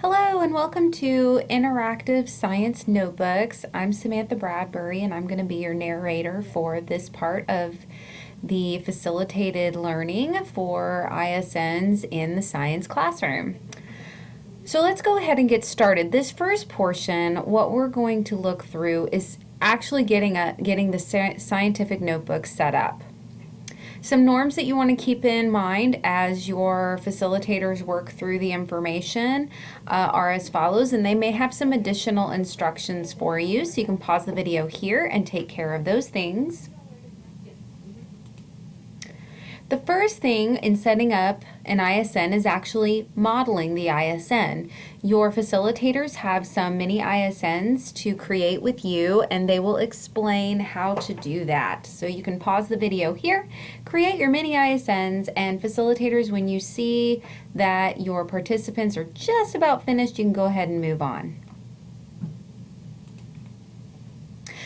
Hello and welcome to Interactive Science Notebooks. I'm Samantha Bradbury and I'm going to be your narrator for this part of the facilitated learning for ISNs in the science classroom. So let's go ahead and get started. This first portion, what we're going to look through is actually getting the scientific notebook set up. Some norms that you want to keep in mind as your facilitators work through the information are as follows, and they may have some additional instructions for you, so you can pause the video here and take care of those things. The first thing in setting up an ISN is actually modeling the ISN. Your facilitators have some mini ISNs to create with you, and they will explain how to do that. So you can pause the video here, create your mini ISNs, and facilitators, when you see that your participants are just about finished, you can go ahead and move on.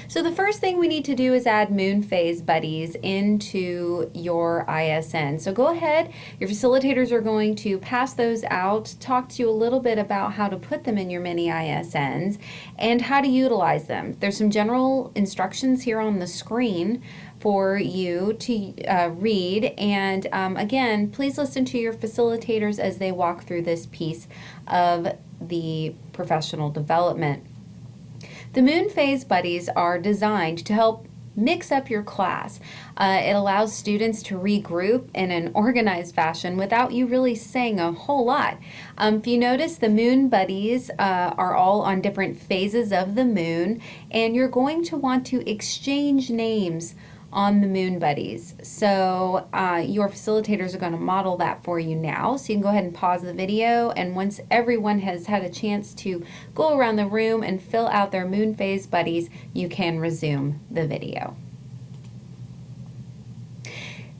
So the first thing we need to do is add moon phase buddies into your ISN. So go ahead, your facilitators are going to pass those out, talk to you a little bit about how to put them in your mini ISNs and how to utilize them. There's some general instructions here on the screen for you to read, and again, please listen to your facilitators as they walk through this piece of the professional development. The moon phase buddies are designed to help mix up your class. It allows students to regroup in an organized fashion without you really saying a whole lot. If you notice, the moon buddies are all on different phases of the moon, and you're going to want to exchange names on the moon buddies. So your facilitators are going to model that for you now. So you can go ahead and pause the video, and once everyone has had a chance to go around the room and fill out their moon phase buddies, you can resume the video.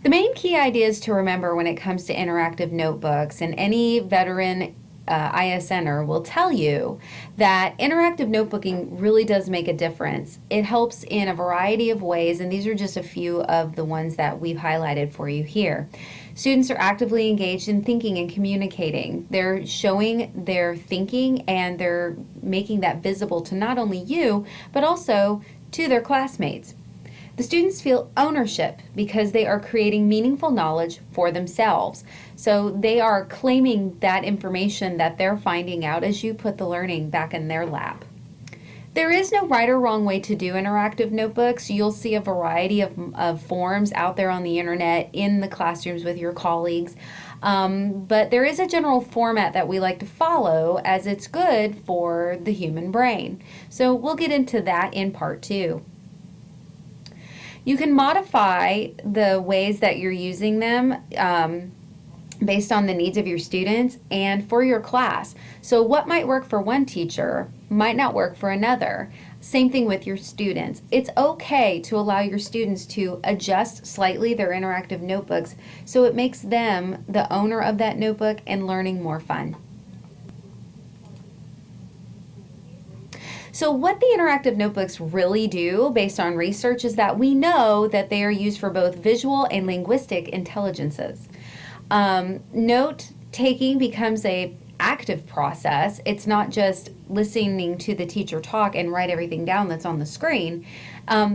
The main key ideas to remember when it comes to interactive notebooks, and any veteran ISNer will tell you that interactive notebooking really does make a difference. It helps in a variety of ways, and these are just a few of the ones that we've highlighted for you here. Students are actively engaged in thinking and communicating. They're showing their thinking, and they're making that visible to not only you, but also to their classmates. The students feel ownership because they are creating meaningful knowledge for themselves. So they are claiming that information that they're finding out as you put the learning back in their lap. There is no right or wrong way to do interactive notebooks. You'll see a variety of forms out there on the internet in the classrooms with your colleagues. But there is a general format that we like to follow, as it's good for the human brain. So we'll get into that in part 2. You can modify the ways that you're using them based on the needs of your students and for your class. So what might work for one teacher might not work for another. Same thing with your students. It's okay to allow your students to adjust slightly their interactive notebooks so it makes them the owner of that notebook and learning more fun. So what the interactive notebooks really do, based on research, is that we know that they are used for both visual and linguistic intelligences. Note-taking becomes an active process. It's not just listening to the teacher talk and write everything down that's on the screen.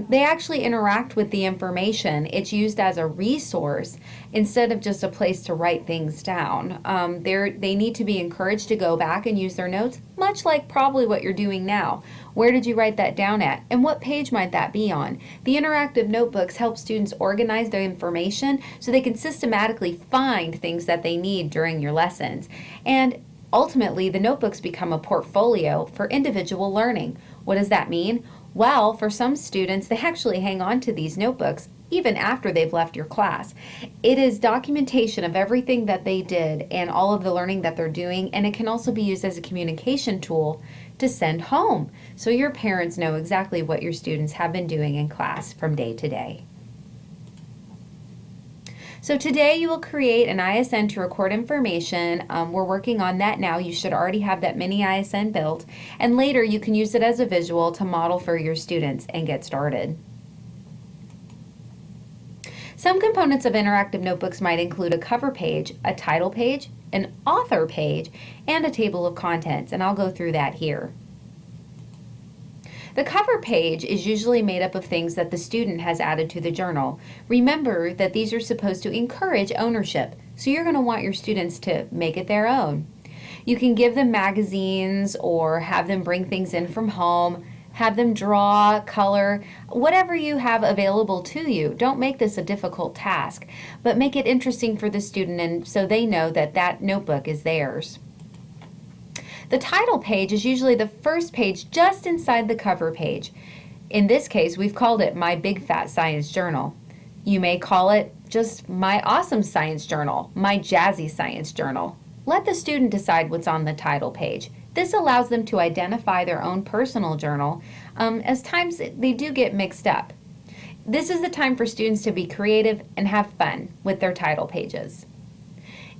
They actually interact with the information. It's used as a resource instead of just a place to write things down. They need to be encouraged to go back and use their notes, much like probably what you're doing now. Where did you write that down at? And what page might that be on? The interactive notebooks help students organize their information so they can systematically find things that they need during your lessons. And ultimately, the notebooks become a portfolio for individual learning. What does that mean? Well, for some students, they actually hang on to these notebooks even after they've left your class. It is documentation of everything that they did and all of the learning that they're doing, and it can also be used as a communication tool to send home, so your parents know exactly what your students have been doing in class from day to day. So today you will create an ISN to record information. We're working on that now. You should already have that mini ISN built, and later you can use it as a visual to model for your students and get started. Some components of interactive notebooks might include a cover page, a title page, an author page, and a table of contents, and I'll go through that here. The cover page is usually made up of things that the student has added to the journal. Remember that these are supposed to encourage ownership, so you're going to want your students to make it their own. You can give them magazines or have them bring things in from home, have them draw, color, whatever you have available to you. Don't make this a difficult task, but make it interesting for the student and so they know that that notebook is theirs. The title page is usually the first page just inside the cover page. In this case, we've called it My Big Fat Science Journal. You may call it just My Awesome Science Journal, My Jazzy Science Journal. Let the student decide what's on the title page. This allows them to identify their own personal journal, as times they do get mixed up. This is the time for students to be creative and have fun with their title pages.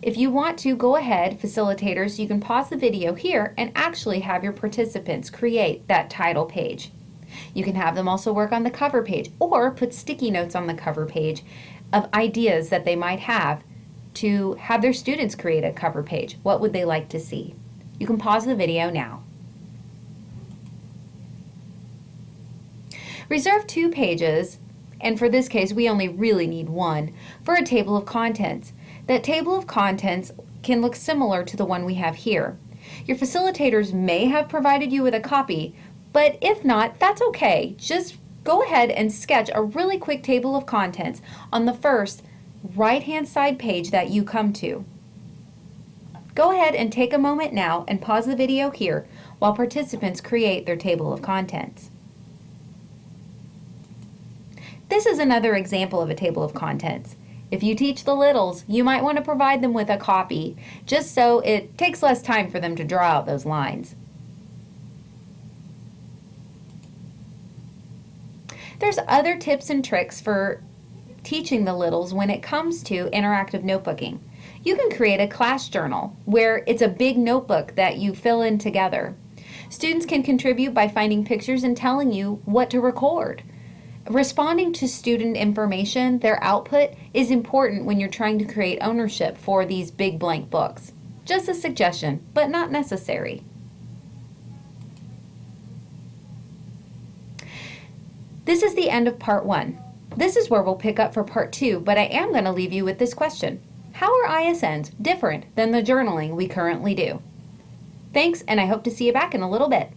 If you want to, go ahead, facilitators, you can pause the video here and actually have your participants create that title page. You can have them also work on the cover page or put sticky notes on the cover page of ideas that they might have to have their students create a cover page. What would they like to see? You can pause the video now. Reserve 2 pages, and for this case we only really need 1, for a table of contents. That table of contents can look similar to the one we have here. Your facilitators may have provided you with a copy, but if not, that's okay. Just go ahead and sketch a really quick table of contents on the first right-hand side page that you come to. Go ahead and take a moment now and pause the video here while participants create their table of contents. This is another example of a table of contents. If you teach the littles, you might want to provide them with a copy, just so it takes less time for them to draw out those lines. There's other tips and tricks for teaching the littles when it comes to interactive notebooking. You can create a class journal where it's a big notebook that you fill in together. Students can contribute by finding pictures and telling you what to record. Responding to student information, their output, is important when you're trying to create ownership for these big blank books. Just a suggestion, but not necessary. This is the end of part 1. This is where we'll pick up for part 2, but I am going to leave you with this question. How are ISNs different than the journaling we currently do? Thanks, and I hope to see you back in a little bit.